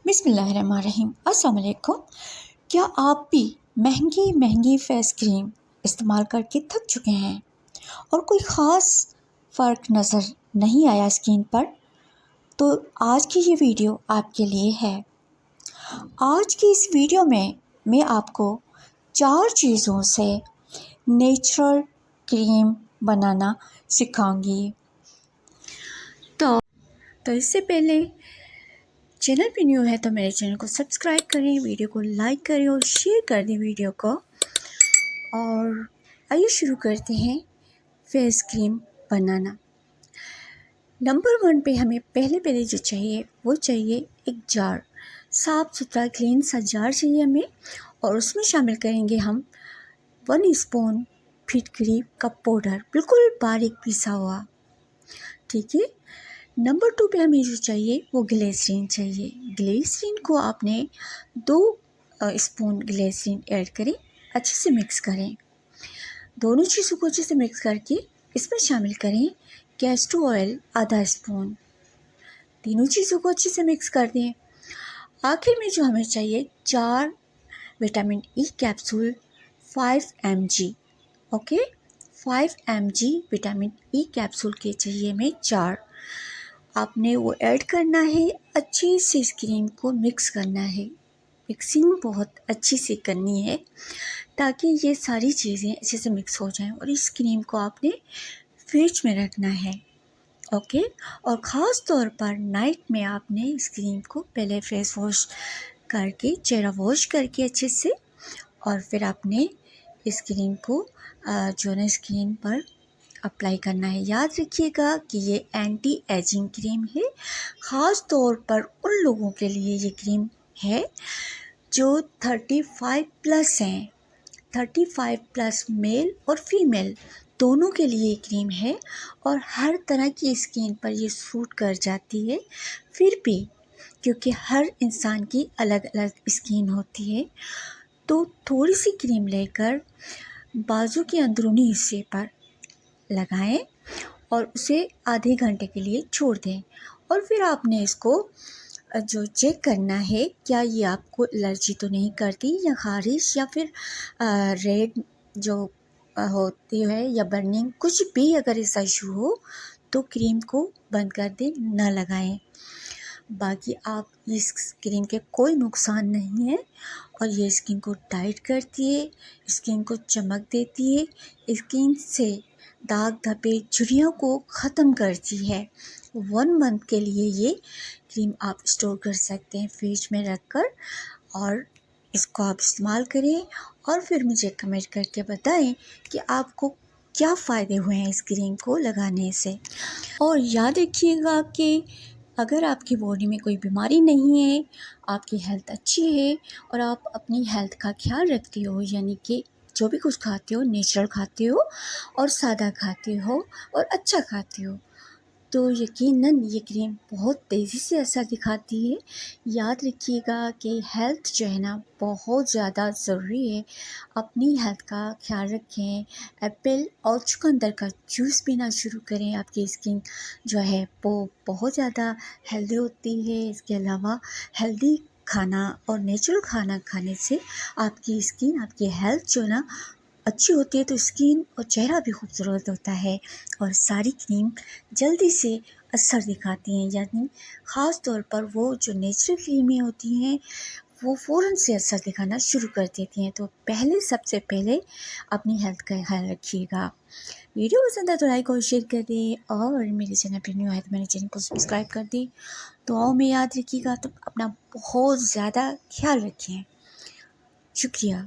बिस्मिल्लाहिर्रहमानिर्रहीम। अस्सलाम वालेकुम। क्या आप भी महंगी महंगी फेस क्रीम इस्तेमाल करके थक चुके हैं और कोई ख़ास फ़र्क नज़र नहीं आया स्किन पर? तो आज की ये वीडियो आपके लिए है। आज की इस वीडियो में मैं आपको 4 चीज़ों से नेचुरल क्रीम बनाना सिखाऊंगी। तो इससे पहले चैनल पे न्यू है तो मेरे चैनल को सब्सक्राइब करें, वीडियो को लाइक करें और शेयर कर दें वीडियो को। और आइए शुरू करते हैं फेस क्रीम बनाना। नंबर 1 पे हमें पहले जो चाहिए वो चाहिए एक जार, साफ़ सुथरा क्लीन सा जार चाहिए हमें। और उसमें शामिल करेंगे हम 1 स्पून फिटकरी का पाउडर, बिल्कुल बारीक पिसा हुआ। ठीक है। नंबर 2 पे हमें जो चाहिए वो ग्लिसरीन चाहिए। ग्लिसरीन को आपने 2 स्पून ग्लिसरीन ऐड करें, अच्छे से मिक्स करें। दोनों चीज़ों को अच्छे से मिक्स करके इसमें शामिल करें कैस्टर ऑयल आधा स्पून। तीनों चीज़ों को अच्छे से मिक्स कर दें। आखिर में जो हमें चाहिए 4 vitamin E capsule 5 mg। Okay, 5 mg vitamin E capsule के चाहिए हमें 4। आपने वो ऐड करना है, अच्छे से इस क्रीम को मिक्स करना है। मिक्सिंग बहुत अच्छी से करनी है ताकि ये सारी चीज़ें अच्छे से मिक्स हो जाएं। और इस क्रीम को आपने फ्रिज में रखना है। ओके। और ख़ास तौर पर नाइट में आपने इस क्रीम को पहले फेस वॉश करके, चेहरा वॉश करके अच्छे से, और फिर आपने इस क्रीम को जो है स्किन पर अप्लाई करना है। याद रखिएगा कि ये एंटी एजिंग क्रीम है। ख़ास तौर पर उन लोगों के लिए ये क्रीम है जो 35 प्लस हैं। 35 प्लस मेल और फीमेल दोनों के लिए ये क्रीम है और हर तरह की स्किन पर ये सूट कर जाती है। फिर भी क्योंकि हर इंसान की अलग अलग स्किन होती है, तो थोड़ी सी क्रीम लेकर बाजू के अंदरूनी हिस्से पर लगाएं और उसे आधे घंटे के लिए छोड़ दें। और फिर आपने इसको जो चेक करना है क्या ये आपको एलर्जी तो नहीं करती, या ख़ारिश, या फिर रेड जो होती है, या बर्निंग, कुछ भी अगर ऐसा इशू हो तो क्रीम को बंद कर दें, ना लगाएं। बाकी आप इस क्रीम के कोई नुकसान नहीं है और ये स्किन को टाइट करती है, स्किन को चमक देती है, स्किन से दाग धब्बे झुर्रियों को ख़त्म करती है। 1 मंथ के लिए ये क्रीम आप स्टोर कर सकते हैं फ्रिज में रखकर, और इसको आप इस्तेमाल करें और फिर मुझे कमेंट करके बताएं कि आपको क्या फ़ायदे हुए हैं इस क्रीम को लगाने से। और याद रखिएगा कि अगर आपकी बॉडी में कोई बीमारी नहीं है, आपकी हेल्थ अच्छी है और आप अपनी हेल्थ का ख्याल रखते हो, यानी कि जो भी कुछ खाते हो नेचुरल खाते हो और सादा खाते हो और अच्छा खाते हो, तो यकीनन ये क्रीम बहुत तेज़ी से असर दिखाती है। याद रखिएगा कि हेल्थ जो है ना बहुत ज़्यादा ज़रूरी है। अपनी हेल्थ का ख्याल रखें। एप्पल और चुकंदर का जूस पीना शुरू करें। आपकी स्किन जो है वो बहुत ज़्यादा हेल्दी होती है। इसके अलावा हेल्दी खाना और नेचुरल खाना खाने से आपकी स्किन, आपकी हेल्थ जो है ना अच्छी होती है, तो स्किन और चेहरा भी खूबसूरत होता है और सारी क्रीम जल्दी से असर दिखाती हैं। यानी ख़ास तौर पर वो जो नेचुरल क्रीमें होती हैं वो फ़ौरन से असर दिखाना शुरू कर देती हैं। तो सबसे पहले अपनी हेल्थ का ख्याल रखिएगा। वीडियो पसंद है तो लाइक और शेयर कर दें, और मेरे चैनल पर न्यू है तो मेरे चैनल को सब्सक्राइब कर दें। दुआओं में याद रखिएगा। तो अपना बहुत ज़्यादा ख्याल रखें। शुक्रिया।